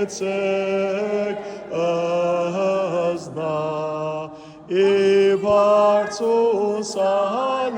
Ornecek as Ivartus Alleluia.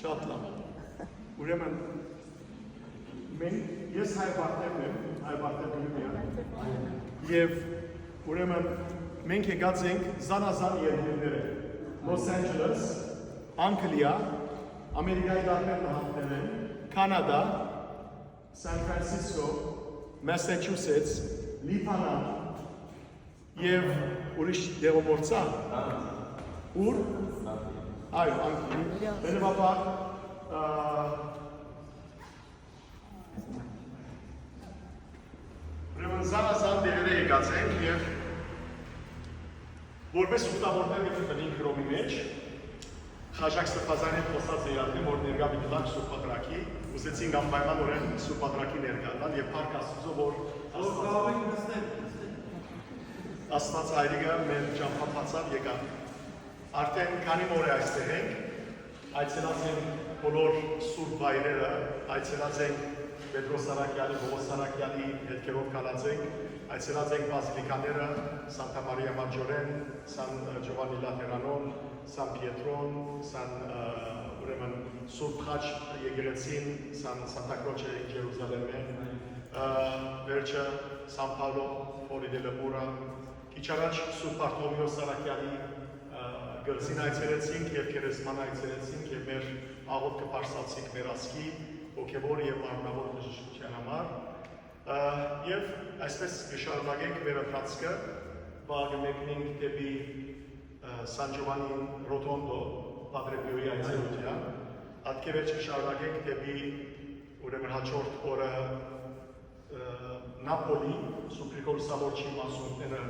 Շատ լավ։ Ուրեմն ես հայ բարտերն եմ, հայ բարտերն եմ, և ուրեմն մենք եկած ենք զանազան երկրները, Los Angeles, Անգլիա, Ամերիկայի տարբեր նահանգներ են, Կանադա, San Francisco, Massachusetts, Լիբանան և ուրիշ դեղոմորցա, ուր? Այո, Անգլիա, բերևապար, ուրեմն զանազան դեղերը եկած ենք և որպես ուտավորներ գտել բնին կրոմի մեջ, Խաժակ Սրբազարի խոսած էյատին, որ ներգա բիտլակ Սուրբ Պատրակի, ուզեցինք անպայման օրեն Սուրբ Պատրակի ներգալալ և պարկ ասուզո, որ Աստված հայրիկը մեր ճամփապացավ եկան։ Արդեն քանի օր է այստեղ ենք, այցելած ենք բոլոր սուրբ վայրերը, այցելած ենք Պետրոս Արաքյալի, Պողոս Արաքյալի հետքերով կալած ենք, այցելած ենք բազիլիկաները, Սանտա Մարիա Մաջորեն, Սան Ջովանի Լաթերանոն, Սան Պիետրոն, Սան ուրեմն Սուրբ Խաչ եկեղեցին, Սան Սանտա Կրոչը Ջերուսալեմեն, վերջը Սան Պավլո Ֆորի դե Լեբուրա, քիչ առաջ Սուրբ Բարտոլոմեոս Արաքյալի գլցին այցելեցինք և կերեսման այցելեցինք և մեր աղոթքը պարսացինք մեր ասկի, ոգևոր և մարմնավոր բժշկության համար և այսպես կշարունակենք մեր ընթացքը կմեկնենք դեպի Սան Ջովանի Ռոտոնդո Падրե Պիոյի այցելության, հատկի վերջ կշարունակենք դեպի ուրեմն հաջորդ օրը Նապոլի Սուրբ Գրիգոր Սավորջի մասունքներով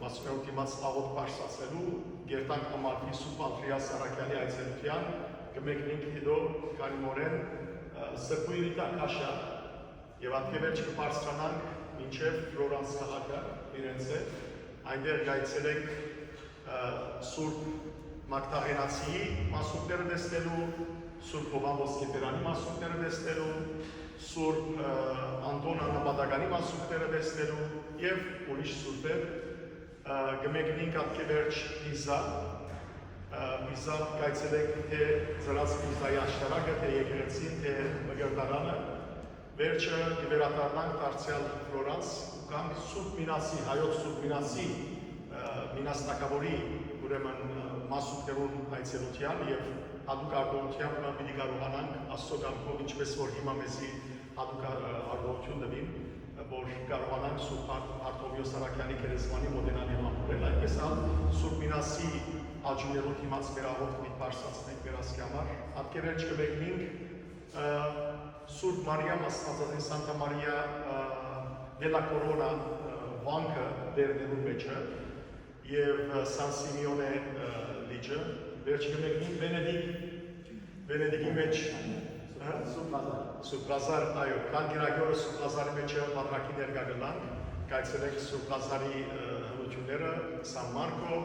դիմաց աղոթք պարսացելու գերտանք համարվի Սուրբ Անդրեաս Արաքյալի այցելության կմեկնենք հետո կանիմորեն Սրբույրիտա Քաշա և հատկի վերջ կպարսրանանք մինչև Ֆլորանս քաղաքը իրենց հետ, այնտեղ կայցելենք Սուրբ Մագդաղենացիի մասունքները տեսնելու, Սուրբ Հովան Ոսկեբերանի մասունքները տեսնելու, Սուրբ Անտոն Աննապատականի մասունքները տեսնելու և ուրիշ սուրբեր կմեկնենք հատկի վերջ Պիզա կայցելենք թե ծրած Պիզայի աշտարակը, թե եկեղեցին, թե մգրտարանը, վերջը կվերադառնանք դարձյալ Ֆլորանս ու կանք Սուրբ Մինասի, հայոց Սուրբ Մինասի, Մինաս Թագավորի ուրեմն մասունքներուն այցելության և հատուկ արգողությամբ պիտի կարողանանք Աստծո կամքով, ինչպես որ հիմա մեզի հատուկ արգողություն տվին, որ կարողանանք Սուրբ Բարտոլոմեոս Արաքյալի կերեսմանի մոդենալի համուրել, այդպես Սուրբ Մինասի աջուներով հիմաց մեր աղոթքը պարսացնենք մեր ասկի համար, հատկի վերջ կմեկնենք Սուրբ Մարիա Մասնածածին Սանտա Մարիա դելա Կորոնա վանքը վերնելու մեջը և Սան Սիմեոնե լիճը, վերջ կմեկնենք Վենեդիկի մեջ Սուրբ Լազար, այո, կանգիրագյորը Սուրբ Լազարի մեջը պատրակի ներգա գլանք, կայցելենք Սուրբ Լազարի հնությունները, Սան Մարկո,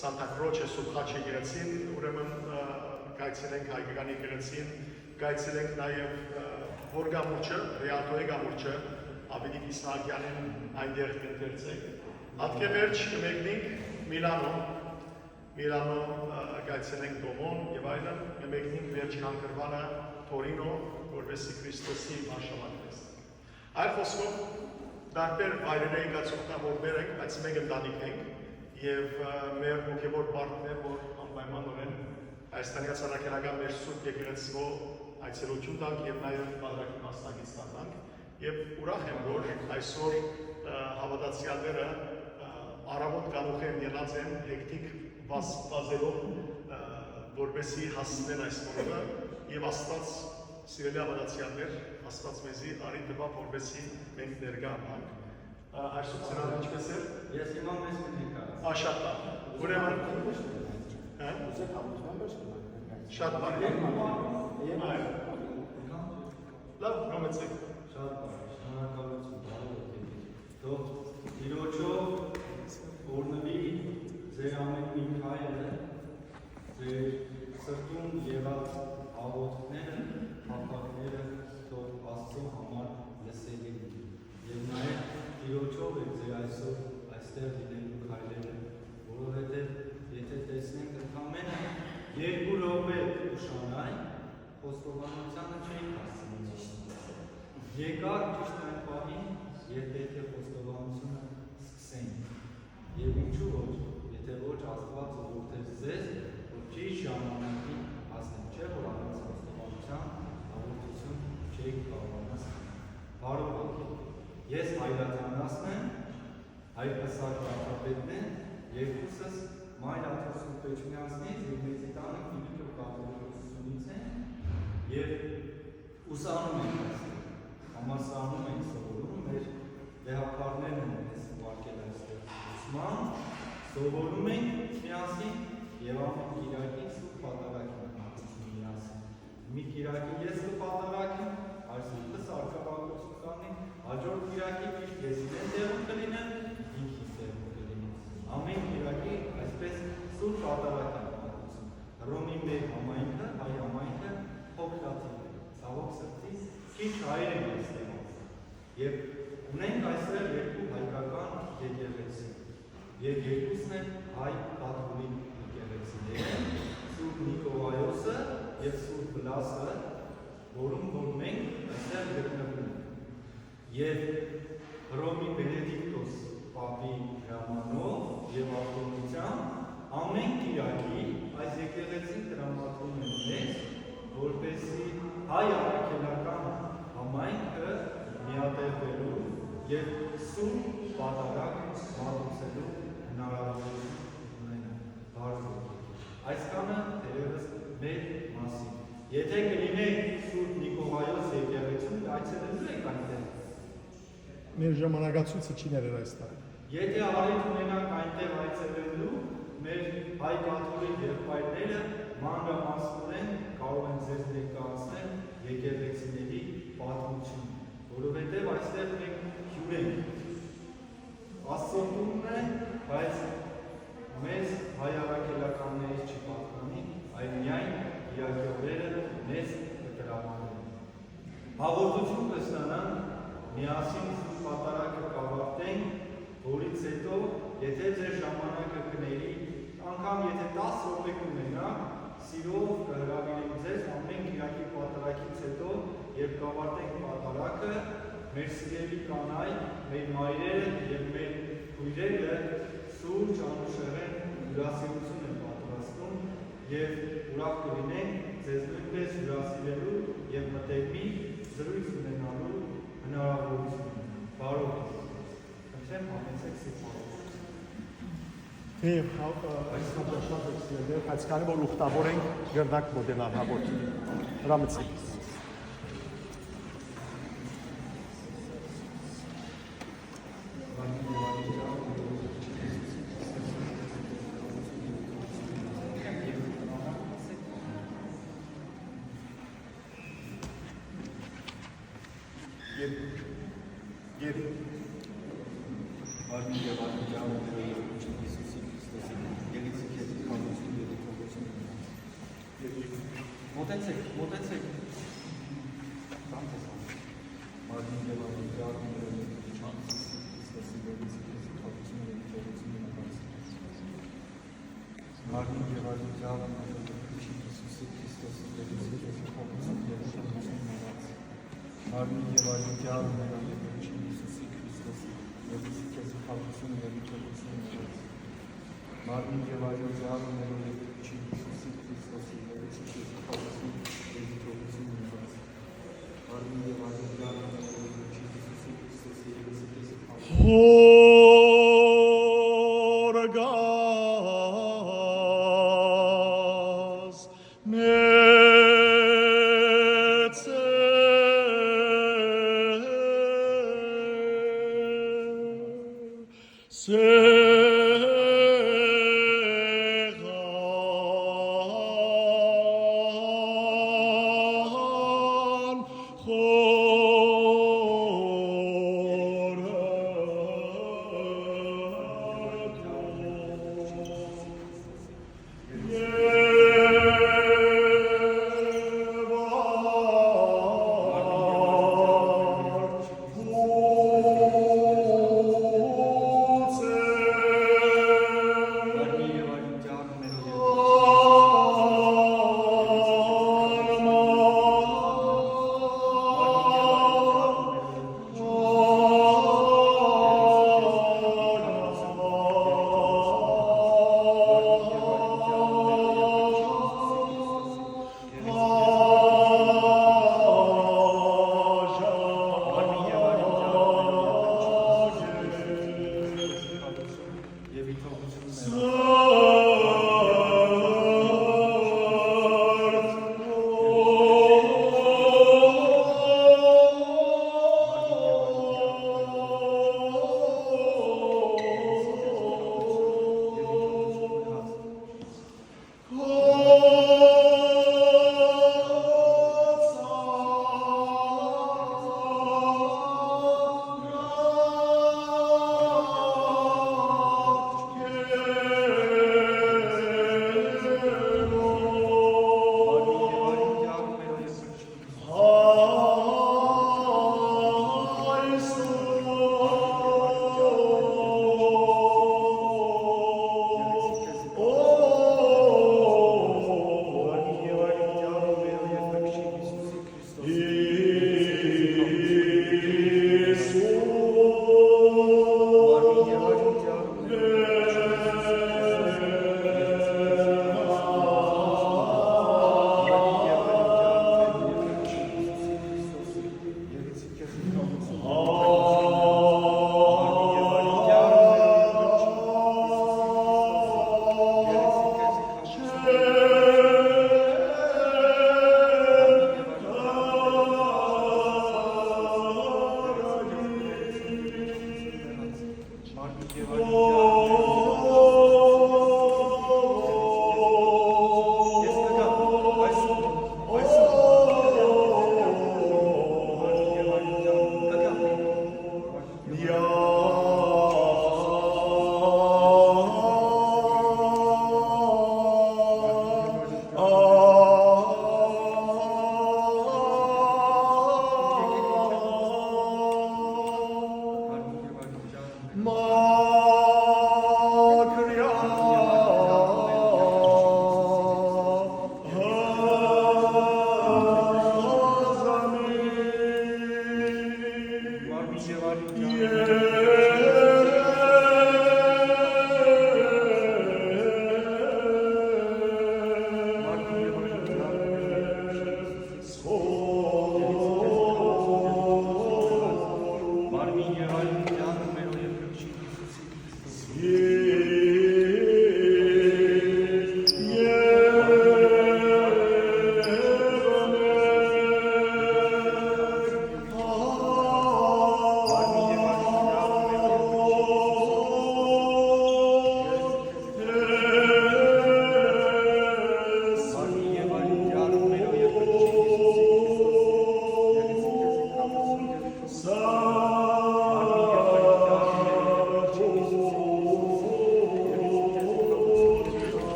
Սանտա Կրոչը Սուրբ Խաչ եկեղեցին, ուրեմն գայցելենք հայկական եկեղեցին, գայցելենք նաև Որգամուրջը, Ռիալտոյի գամուրջը, Ավետիք Իսահակյանին այնտեղ կընթերցենք։ Հատկեվերջ կմեկնենք Միլանո գայցելենք Դոմոն եւ այլն, կմեկնենք վերջ Քանքրվանը Թորինո, որովհետեւ Քրիստոսի արշավանքն։ Այլ խոսքով տարբեր վայրերի գացողնավորներ ենք, բայց մենք ընտանիք ենք եւ մեր հոգեվոր պարտներ, որ անպայմանորեն Հայաստանի հասարակական մեր սուրբ եկեղեցու այցելություն տանք եւ նաեւ բادرակի մասնակից տանք եւ ուրախ եմ, որ այսօր հավատացյալները առավոտ կարող են ելած են հեկտիկ վազելով, որպեսզի հասնեն այս օրը եւ Աստված սիրելի հավատացյալներ, Աստված մեզի արի տվա, որպեսզի մենք ներկա անք։ Այսօր ցերան ինչպես է։ Ես հիմա մեզ կնեկա։ Շատ լավ։ Ուրեմն շատ բարի։ Լավ, գոմեցեք։ Շատ բարի, շնորհակալություն, բարի թող Տիրոջով օրնվի ձեր ամեն մի քայլը, ձեր սրտում եղած աղոթքները, հապակները թող Աստծո համար լսելի եւ նաեւ Տիրոջով է ձեր այսօր այստեղ լինելու քայլերը, որովհետեւ եթե տեսնենք ընդամենը 2 րոպե ուշանալ, խոստովանությանը չէին հասցնում։ Եկար ճիշտ այն պահին, երբ պետք է խոստովանությունը սկսենք։ Եվ ինչու ոչ, եթե ոչ Աստված ուղղորդեց ձեզ, որ ճիշտ ժամանակին հասնեք, չէ՞ որ առանց խոստովանության հաղորդություն չեք կարողանա ստանալ։ Բարով եկեք։ Ես Հայրաթանասն եմ, Հայր Պսակ վարդապետն եմ, երկուսս Մայր Աթոս Սուրբեջունյանցնից եւ մեծի տանը Ֆիլիպ կաթողիկոսությունից են եւ ուսանում ենք այստեղ, համալսարանում ենք սովորում, մեր դեհակարներն են մեզ ուղարկել այստեղ ուսման, սովորում ենք միասին եւ ամեն կիրակի սուրբ պատարագին հատուցում միասին։ Մի կիրակի ես կպատարագեմ, այսինքն արկաբակություն կանի, հաջորդ կիրակի ճիշտ ես իրեն տեղում կլինեմ, ինքիս տեղում կլինեմ։ Ամեն կիրակի այսպես սուրբ պատարագին հատուցում։ Հռոմի մեր համայնքը, հայ համայնքը փոքրաթիվ է, ցավոք սրտի քիչ հայեր են այստեղ։ Եվ ունենք այստեղ երկու հայկական եկեղեցի։ Եվ երկուսն են հայ կաթոլիկ եկեղեցիները, Սուրբ Նիկողայոսը եւ Սուրբ Բլասը, որում որ մենք այստեղ գտնվում ենք։ Եվ Հռոմի Բենեդիկտոս պապի հրամանով եւ արտոնությամբ ամեն կիրակի այս եկեղեցին տրամադրում են մեզ, որպեսզի հայ առաքելական համայնքը միատեղվելու եւ սուրբ պատարագ մատուցելու հնարավորություն ունենա։ Բարով այսքանը դերևս մեր մասին։ Եթե կլինեք Սուրբ Նիկողայոս եկեղեցում, այցելելու եք այնտեղ։ Մեր ժամանակացույցը չի ներեր այստեղ։ Եթե առիթ ունենանք այնտեղ այցելելու, մեր հայ կաթոլիկ եղբայրները մանրամասնորեն կարող են ձեզ ներկայացնել եկեղեցիների պատմություն, որովհետև այստեղ մենք հյուր ենք։ Աստծո տունն է, բայց մեզ հայ առաքելականներից չպատկանի, այլ միայն կիրակի օրերը մեզ կտրամանեն։ Հաղորդություն կստանանք, միասին սուրբ պատարագը կավարտենք, որից հետո, եթե ձեր ժամանակը կների, անգամ եթե 10 րոպե կունենաք, սիրով կհրավիրենք ձեզ ամեն կիրակի պատարագից հետո եւ կավարտենք պատարագը, մեր սիրելի կանայք, մեր մայրերը եւ մեր քույրերը սուրճ անուշեղեն հյուրասիրություն են պատրաստում եւ ուրախ կլինենք ձեզ նույնպես հյուրասիրելու եւ մտերմի զրույց ունենալու հնարավորություն։ Բարով եք։ Համեցեք սիփարով։ Եվ այսքան եք սիրել, բայց քանի որ ուխտավոր ենք, գրնակ մոդելար հաղորդում։ Հրամեցեք։ Thank you. Մոտեցեք, մոտեցեք։ Տանտես անում։ Martin Gevalı, yardım verelim, şanssız, istesi, verisi, kesi, kapısını ve ülkesini yaparsınız. Martin Gevalı, yardım verelim, şanssız, istesi, verisi, kesi, kapısını ve ülkesini yaparsınız. Martin Gevalı, yardım verelim, şanssız, istesi, verisi, kesi, kapısını ve ülkesini yaparsınız. Martin Gevalı, yardım verelim, şanssız, istesi, verisi, kesi, kapısını ve ülkesini yaparsınız. Orgas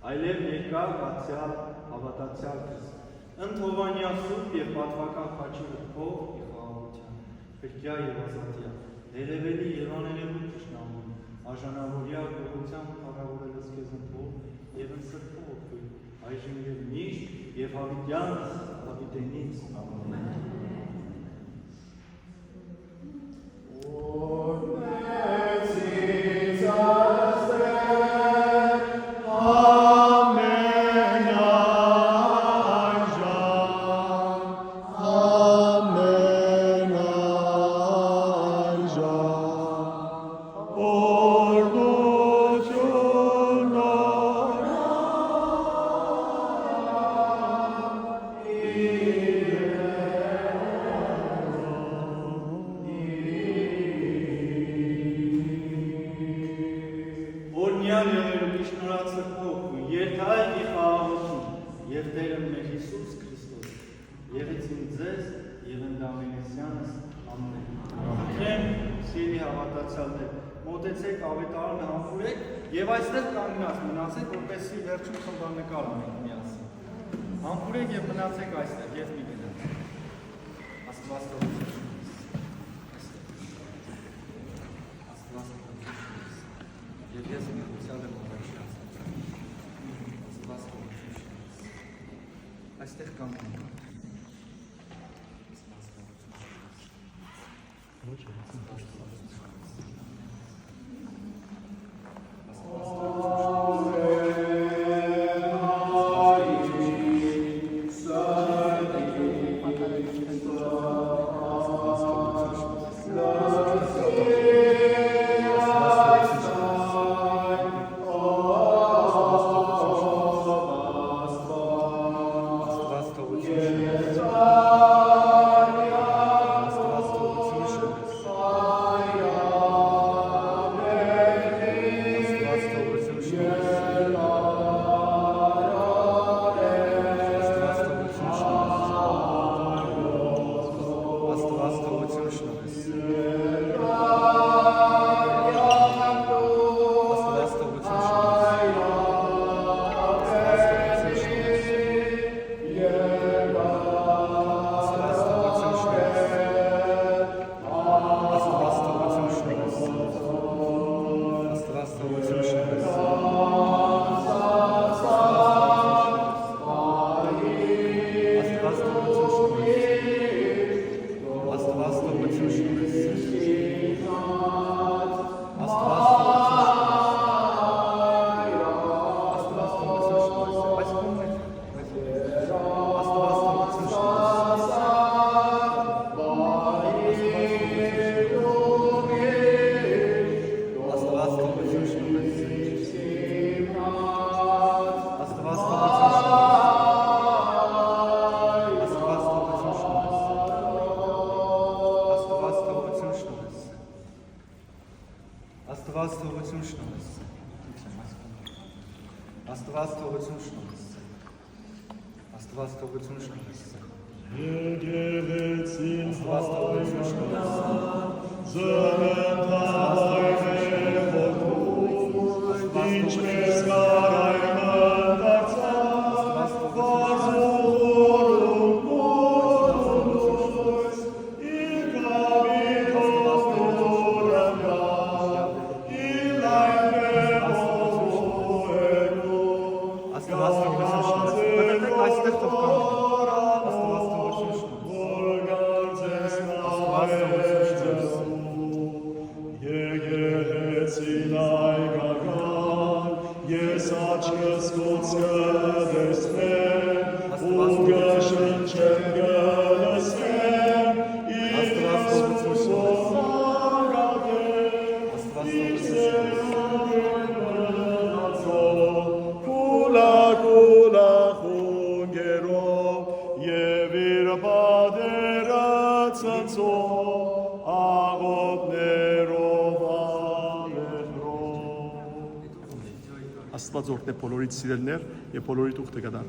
Այլև ներկա բացյալ հավատացյալ քեզ, ընթովանյա սուրբ և պատվական խաչի վրդով իխաղաղության, փրկյա և ազատյա, ներևելի և աներևույթ թշնամուն, արժանավորյա գողությամբ փառավորելս քեզ ընթով և ընսրբով օգտույթ այժմ եւ միշտ եւ հավիտյանս հավիտենից ամեն։ Օրնյալ եղերուկի շնորհացրփոխում, երթայք ի խաղաղություն, եւ Տերը մեր Հիսուս Քրիստոս, եղեցին ձեզ եւ ընդամենեսյանս ամեն։ Ախրեմ, սիրելի հավատացյալներ, մոտեցեք ավետարանը համբուրեք եւ այստեղ կանգնած մնացեք, որպեսզի վերջում խմբանկար անենք միասին։ Համբուրեք եւ մնացեք այստեղ եւ մի գնաց։ Աստված թողություն։ Աստված Եվ ես միացյալ եմ առաջացած։ Աստված թողություն։ Այստեղ կամ Աստված թողություն շնորհես։ Աստված թողություն շնորհես։ Աստված թողություն շնորհես։ Եկեղեցին Աստված թողություն շնորհես։ զմնթավայր որդու, ինչպես կարայնը դարձավ, վազորում կորուս, իր կավիթորը Աստված թողություն շնորհես։ Մտեք այստեղ թող կանգնեք։ Ես աչքս կոծկդեսնեմ, ու գշնչեմ գլսնեմ, իր Աստծով անգատեմ, իր սերունդն մնացով, կուլա խունգերով, և իր բադերը ծնցով, աղոտներով ամեհրով։ Աստված օրհնե բոլորիդ սիրելներ եւ բոլորիդ ուխտը կդան։